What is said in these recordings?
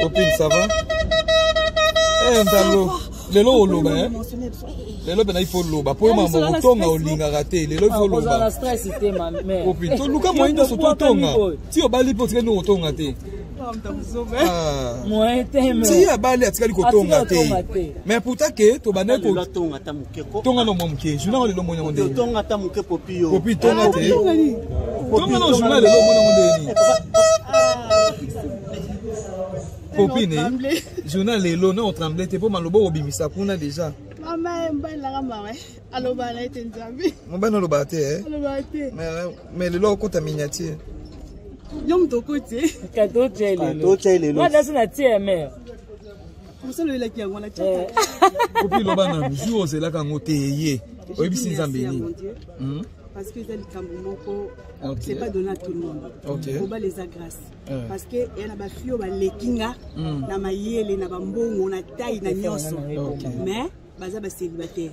Copine, ça va? Eh, Ndalo. Lelo oloba, hein? Lelo ben il faut loba. Pour maman, tonga olinga raté. Lelo il faut loba. La stress c'était ma mère. Copine, to luka moinda soto tonga. Ti obali po tika no tonga te. Moi t'aime. Ti abali atika ko tonga te. Mais pourtant que to banai ko tonga ta muke ko. Tonga no momuke. Juna lelo monya monde. Tonga ta muke popio. Popi tonga te. Tonga no juna lelo monya monde. Copine, journal lelo na on tremblait te pour malobo obimisa kuna déjà. Maman mbala kama alo bala ete nzambi. Mbana lo bate Alo bate. Mais lelo ko ta miniature. Yom tokote. Cadeau lelo. Moi dans na tie mère. Musolo ile ki yango la chata. Copine lo bana jour zela ka ngote ye. Oyebisi nzambe ni. Parce que c'est pas donné à tout le monde. Il faut les grâce. Parce que il y a des filles qui lekinga na mayele na bambongo na taille na nyonso. Mais baza ba célibataire.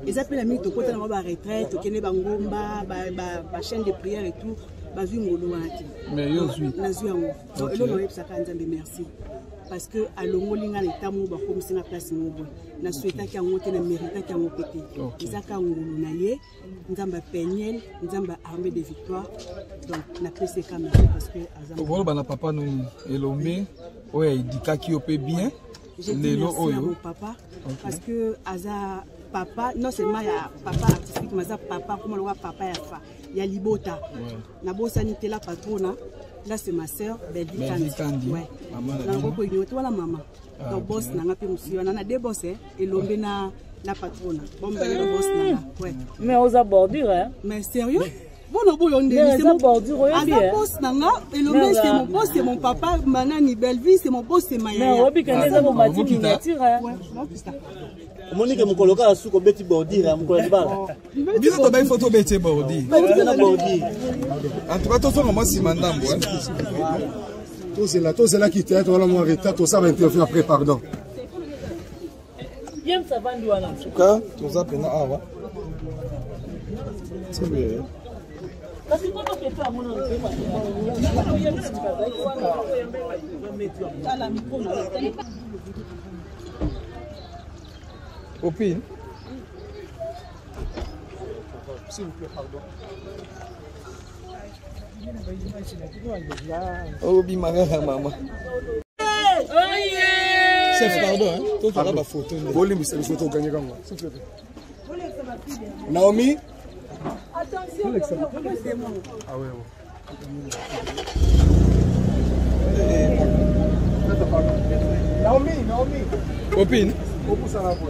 Ils appellent ami to kota na ba retraite, to kene bangomba, ba chaîne de prière et tout, ba zui ngolo wana ti. Mais yo zui. Na zui yango. Donc elo no yebisa ka nzambe merci. Parce que à l'ongolinga l'état mo ba komisi na place mo bo na souhaita ki angote na mérita ki ango pété izaka ngulu na ye nzamba penyel nzamba armée de victoire donc na pese kamera parce que azamba voilà bana papa no elombe oya idika ki opé bien lelo oyo papa parce que aza papa non seulement ya papa artistique mais aza papa comme le papa ya fa ya libota na bosani te la patrona. Là, c'est ma soeur, Belvi Kandi. Ouais. Voilà maman. Donc, boss, n'a pas monsieur. On a deux boss, et l'homme na la patronne. Bon, ben, le boss, ouais. Mais aux bordures, hein. Mais sérieux? Bon, on c'est mon bordure, bien. Boss, nanga, et l'homme, c'est mon boss, c'est mon papa, Manani Belvi, c'est mon boss, c'est ma yaya. Mais, on va dire miniature, hein. Monique mukoloka asuko beti bordira mukola libala. Biso to ba photo beti bordi. En tout cas to songa moi si mandambo. Tout c'est là qui t'aide voilà mon retard tout ça va intervenir après pardon. Bien ça va ndio wana. En tout cas tout ça pena awa. C'est bien. Parce que quand on fait ça mon nom Copine. S'il vous plaît, pardon. Oh, bimara maman. Chef, pardon, hein. Toi, tu as la photo. Volim, c'est une photo gagnée comme moi. S'il te plaît. Naomi. Attention, c'est moi. Ah ouais. Naomi. Copine. Beaucoup ça va pour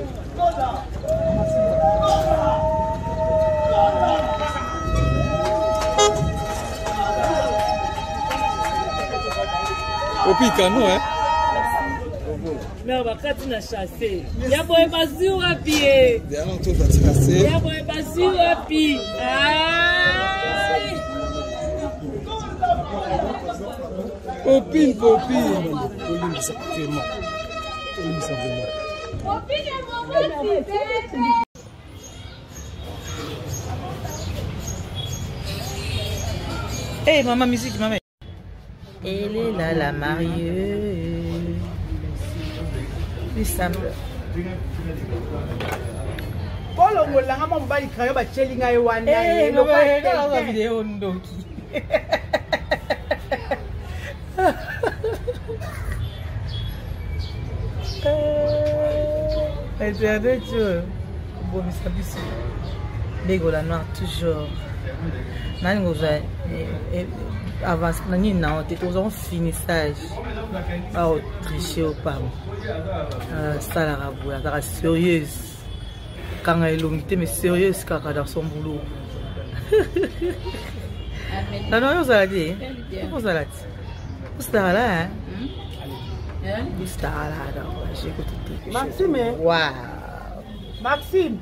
Copine, canon, hein. Mais on va quand na chasser. Ya boy bazu rapi. Ya non tout va chasser. Ya boy bazu rapi. Copine. Hey, maman, musique, maman. Elle est là, la mariée. Plus simple. La noire toujours. Avance, on finissage. Pas tricher au pas. Ça la rabou, la sérieuse. Quand elle est longue, mais sérieuse car dans son boulot. Non, vous allez dire. Vous allez dire. Vous allez là, hein? Vous allez là, j'écoute. Maxime. Waouh. Maxime.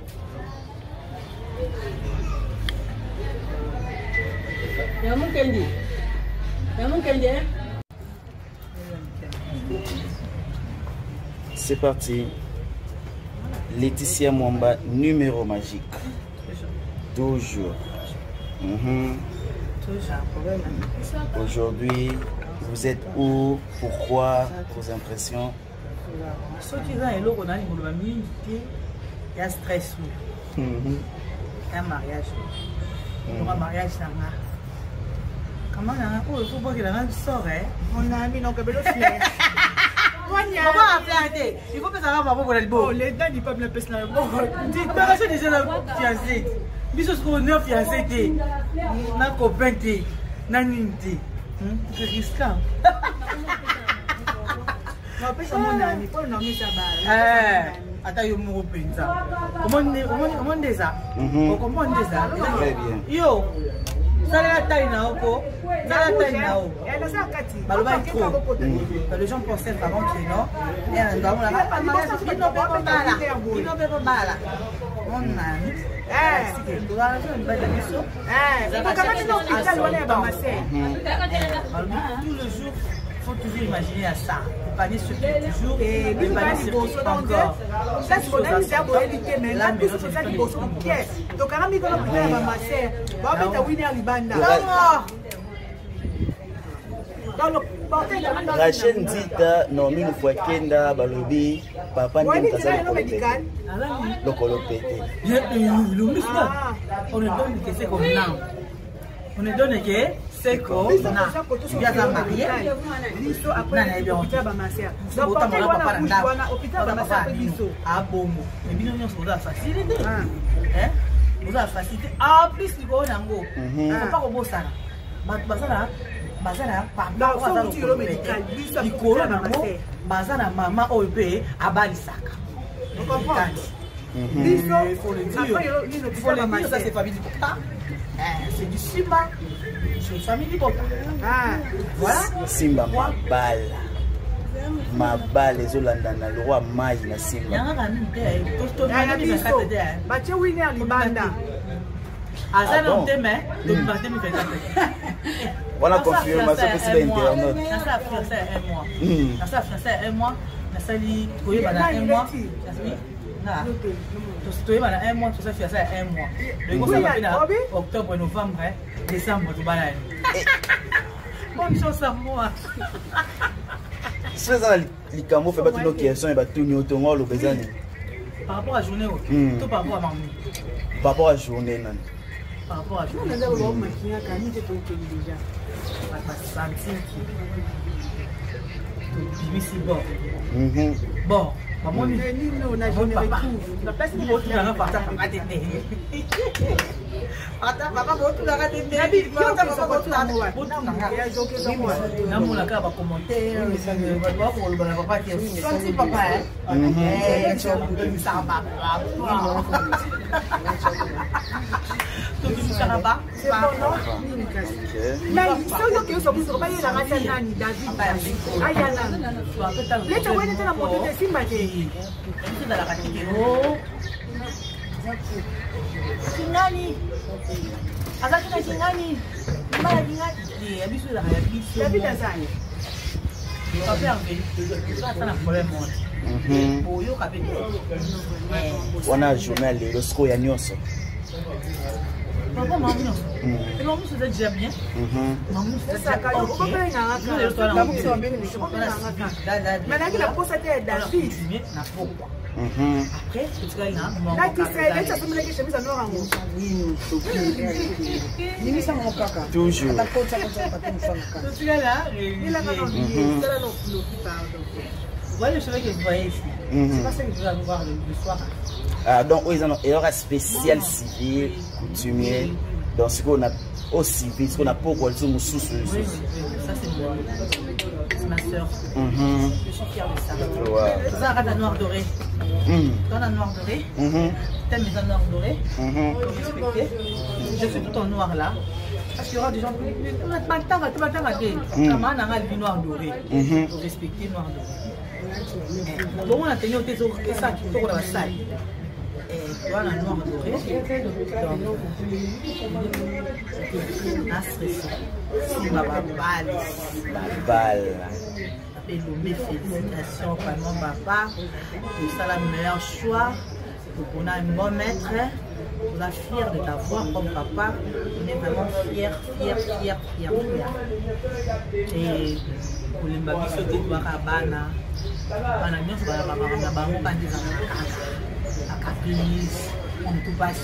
C'est parti. Laetitia Mwamba, numéro magique. Toujours. Aujourd'hui, Vous êtes où? Pourquoi? Vos impressions? Ce qui est là, il y a stress. Il y a un mariage. Il y a un mariage. Comment il faut pas qu'il sorte. On a mis nos cabellos flair. Il faut que ça va pour le beau. Les dents, ils peuvent me passer la boue. Dis, pas que déjà la fiancée. Bisous qu'on est fiancé. Na copain, na ninti. C'est risquant. Attends, il me reprend ça. Comment déjà? Comment déjà? Yo, ça la taille na oko. Ça la taille na oko. Baloba est trop. Les gens pensent avant que non. Et on doit la pas mal. Il n'en peut pas mal. Il n'en peut pas mal. On a. Tu vas faire une belle émission. Tout le jour. Il faut toujours imaginer à ça. Le panier se fait toujours et le panier se fait encore. Ça, c'est pour ça pour éviter, mais là, tout ça, c'est pour ça que donc, quand on a mis ma sœur, on va mettre Winnie à Libanda. Rachel Dita, non, mais nous faut Kenda, Balobi, papa, nous le colo pété. On ne donne que c'est comme non. On ne donne que c'est comme tu viens de marier. Vous avez facilité. En plus, il faut pas au beau ça. Bazana papa bazana maman ope abalisaka. Vous comprenez? Il faut le dire, ça c'est famille du Bota. C'est du Simba. C'est famille du Bota. Voilà. Simba ma balle les Olandana le roi Maï na Simba. Voilà confirmation que c'est internaute. Ça français un mois. Ça français un mois. Ça li koye bana un mois. Na. Tu bana un mois, tu ça fait ça un mois. Le go ça va octobre, novembre, décembre tu bana. Bonne chose à moi. C'est ça les camo fait pas toutes nos questions et ba tout nous tongo le besoin. Par rapport à journée tout par rapport à mamie. Par rapport à journée non. Par rapport à journée. Bon, maman, on a jamais la place de votre papa. Papa, votre la raté. Kingani. Azaki na Kingani. Mala Kingani. Abisu la abisu. David Azani. Papa ange. Ça ça na problème moi. Oyo kapete. Wana journal le sco ya nyonso. Papa maman. Et maman c'est déjà bien. Maman c'est ça ka yo. Ko bena na ka. Maman c'est bien ni ko bena na ka. Maintenant que la pose était David na pourquoi. Après, tu vas là. Là, tu sais, ça me l'a chemise en noir en rouge. Ni ça mon caca. Toujours. Tu vas là, il a pas envie. C'est là non qui parle. Vous voyez le cheval que vous voyez ici. C'est pas ça que vous allez voir le soir. Ah donc il y aura spécial civil, coutumier. Donc ce qu'on a au civil, ce qu'on a pas au sous sous. Ça c'est ma soeur. Je suis fière de ça. Ouais. Ça a un noir doré. Dans un noir doré. T'aimes les noir doré. Je suis tout en noir là. Parce qu'il y aura des gens qui disent noir doré. Il faut respecter noir doré. Bon, on a tenu au théâtre et ça qui tourne dans la salle. Et voilà un noir doré. Si ma balle. Et mes félicitations vraiment papa. Tout ça le meilleur choix. On a un bon maître. On est fier de t'avoir comme papa. On est vraiment fier. Et pour les babys, ceux qui doivent à Bana, à Caprice, on tout passé.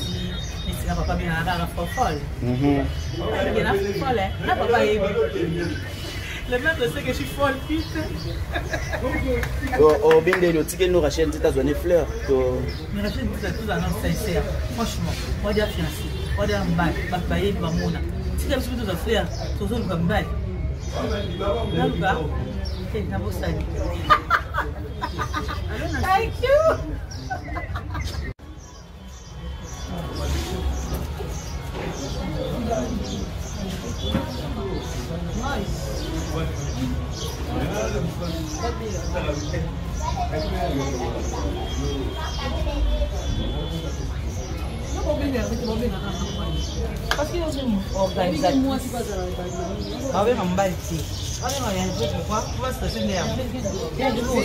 Mais si la papa vient à la folle. Il y a la folle, hein. La papa est. Le même sait que je suis folle, putain. Oh, bien, le ticket nous rachète des États-Unis fleurs. Mais rachète tout un homme sincère. Franchement, moi, j'ai fiancé. Moi, j'ai un bail. Ma baille, ma mona. Si tu as tout à faire, tu as tout comme bail. Là, tu vas. C'est un beau salut. Thank you. Nice. Parce que c'est une organisation. Avec un bail ici. Allez, on va y aller pourquoi? On va se faire nerf. Il y a de l'eau.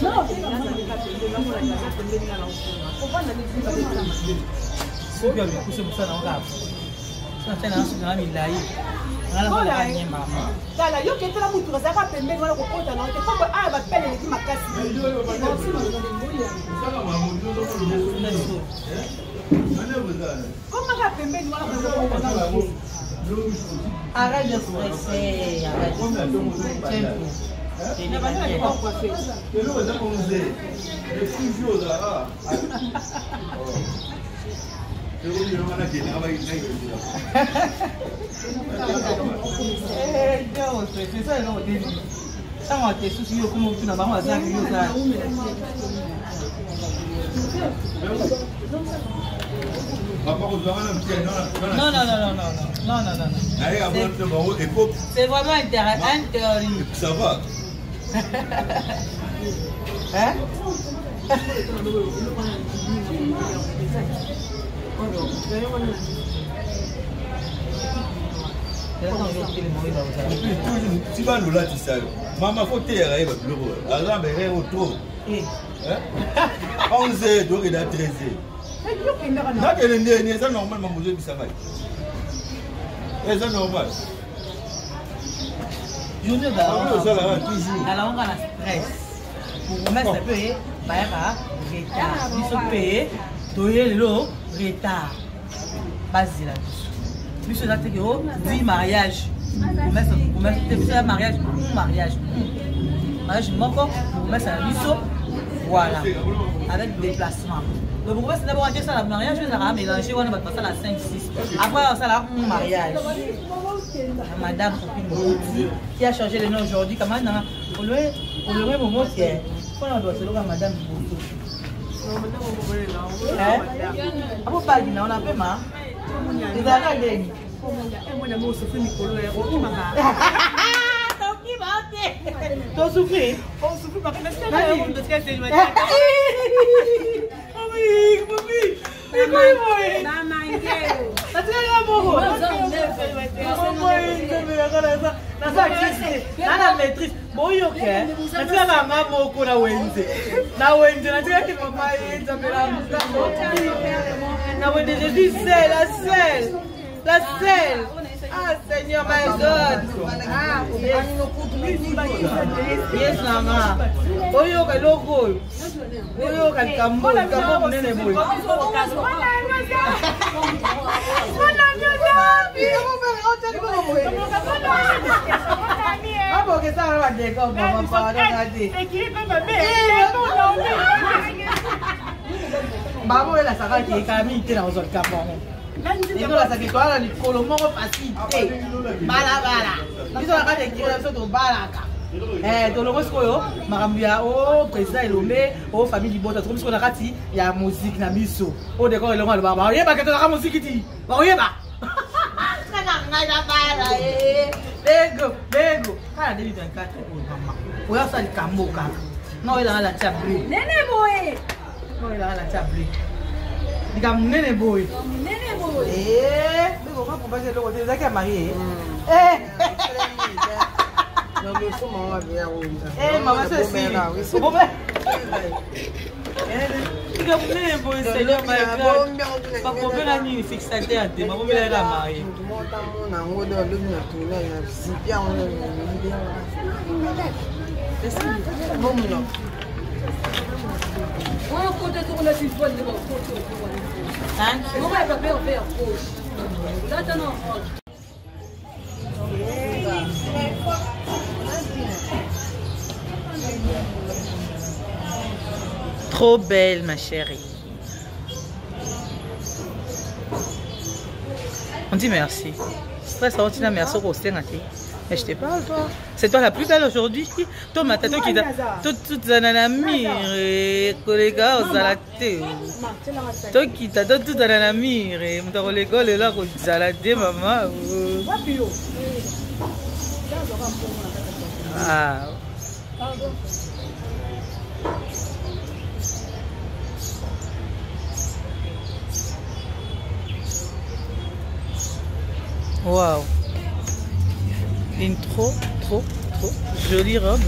Non, c'est pour ça qu'on a c'est un sujet là, il a eu. Voilà, yo qui était là pour tout ça, va permettre de comprendre dans le temps ah va payer les macaques. Comment va permettre de comprendre? Arrête de stresser, arrête de c'est ça, non, ça m'a été souci, comment tu n'as pas ça. Non. C'est vraiment interdit. Ça va. Hein? Tu vas nous là, tu sais. Maman, faut te rêver le bureau. Alors, mais rêve autour. 11h, donc il a 13h. Là, il est normal, maman, vous avez ça va. C'est normal. Journée d'avant. Toujours. Alors, on a la stress. Pour remettre un peu, bah, retard. Il faut payer, doyer l'eau, retard. Vas-y là. Lui, c'est là que dit mariage. Pour mettre un mariage, mariage. Mariage, pour mettre un biseau. Voilà. Avec déplacement. Donc, pourquoi c'est d'abord ça, le mariage, ça va mélanger, on va passer à la 5-6. Après, ça va un mariage. Madame qui a changé le nom aujourd'hui, comment on a pour le moment, c'est. On doit se voir Madame Bosso. Hein? On n'a pas marre. Les Arabes. Tu souffres? On souffre parce que c'est le monde de ce qu'elle s'est dit. La selle. Ah, Seigneur, my God. Ah, yes, Mama. Oyo ka logo. Oyo ka kambo nene boy. Babo ela saka ki kami ite na ozol kapon. Niko la saki toala ni kolomo facilité. Bala. Biso la kade kira so to balaka. Tolongo sikoyo makambia o président Elombe o famille Libota comme sikoyo nakati ya musique na biso. O décor elongo le baba. Oyeba ke to la musique ti. Oyeba. Kana ngada bala Bego. Kana 2024 o mama. Oya sali kambo kaka. No ila la chabri. Nene boy. No ila la chabri. Diga nene boy. Bego ka pour passer le côté zaki marié. Maman c'est si. Trop belle, ma chérie. On dit merci. Stress, on dit merci au Sénat. Mais je te parle, toi. C'est toi la plus belle aujourd'hui. Toi, ma tata qui t'a. Toute zananami, collègue, aux alatés. Toi qui t'a donné toute zananami, mon collègue, est là, aux alatés, maman. Ah. Waouh, une trop jolie robe,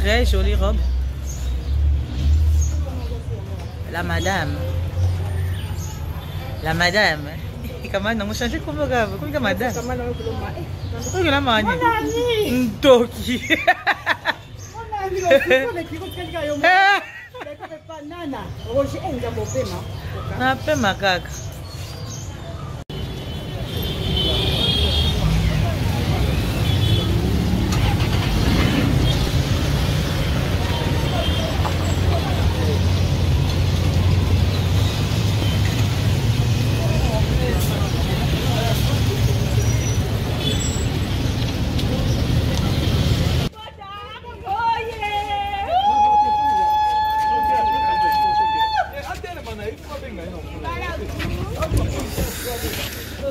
très jolie robe. La madame, comment on a changé comme madame? Comment la manie? Ntoki. Na pe makaka.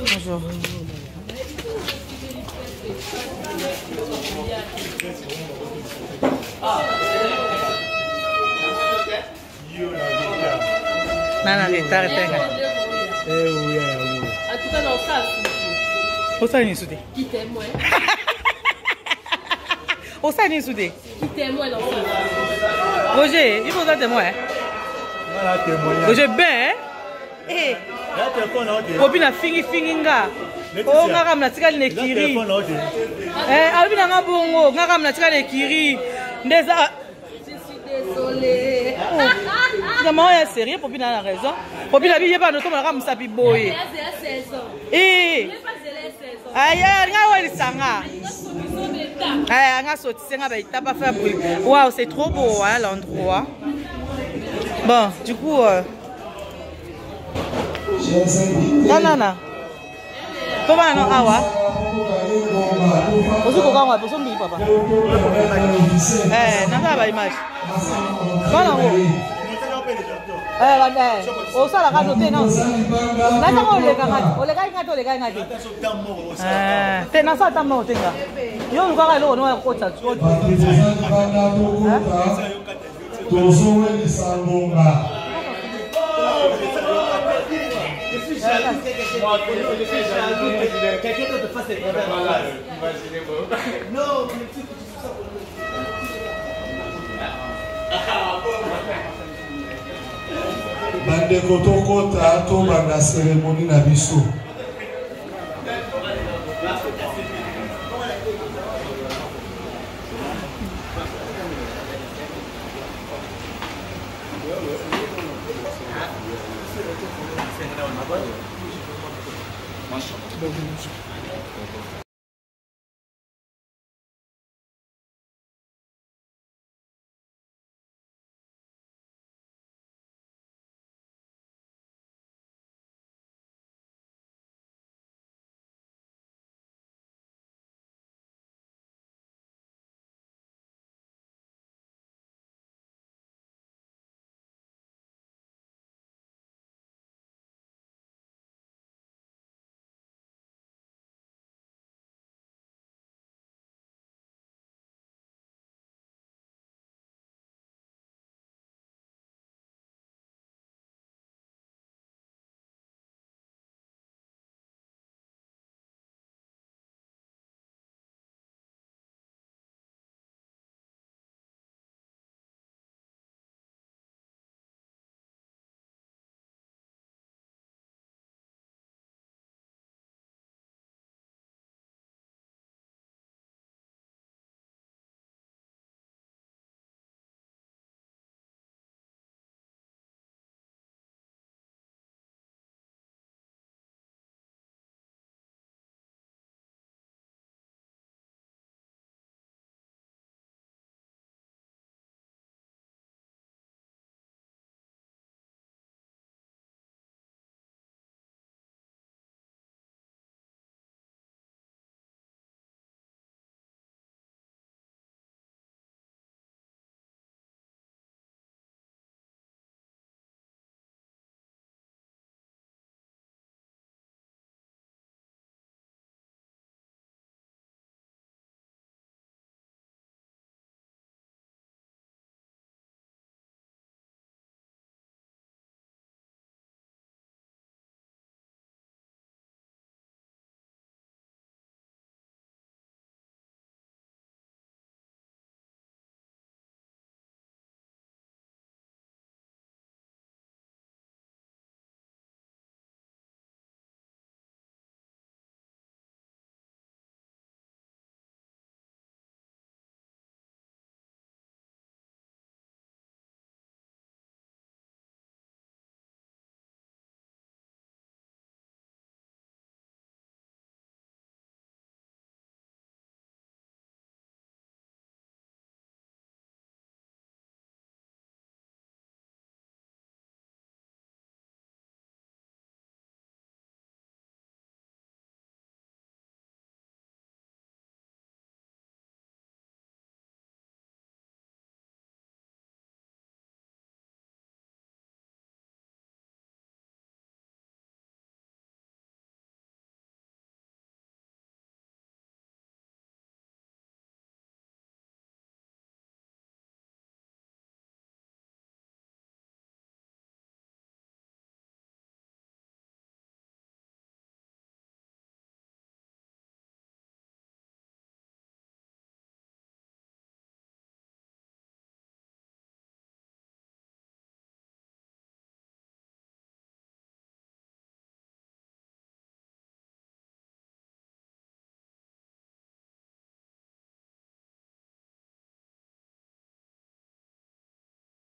Bonjour. Nana retard tenga. Oui. En tout cas, dans ça. Où ça n'est soudé? Qui t'aime, ouais. Où ça n'est soudé? Qui t'aime, ouais, dans ça. Roger, il faut un témoin. Voilà, témoignage. Roger, ben, eh. Copine a fini nga. Oh, nga ramna tika ni kiri. Eh, albi na ngabongo, nga ramna tika ni kiri. Ndeza. Je suis désolée. Maman est sérieux, Popine a raison. Popine a dit pas notre ram sapi boy. Eh. Aïe, nga wali sanga. Nga soti nga ba itapa faire brûler. Waouh, c'est trop beau hein l'endroit. Bon, du coup Nana. Comment non awa? Osu ko kangwa, osu mbi papa. Nanga ba image. Bana wo. O sala ka noter non. Nasa ko le ka ngati, o le ka ngati. Te na sa tammo tenga. Yo lu ka lo no ko tsa tso. Tozo we sangonga. Quelqu'un te fasse des problèmes. Non, bandeko tokota tobanda cérémonie na biso.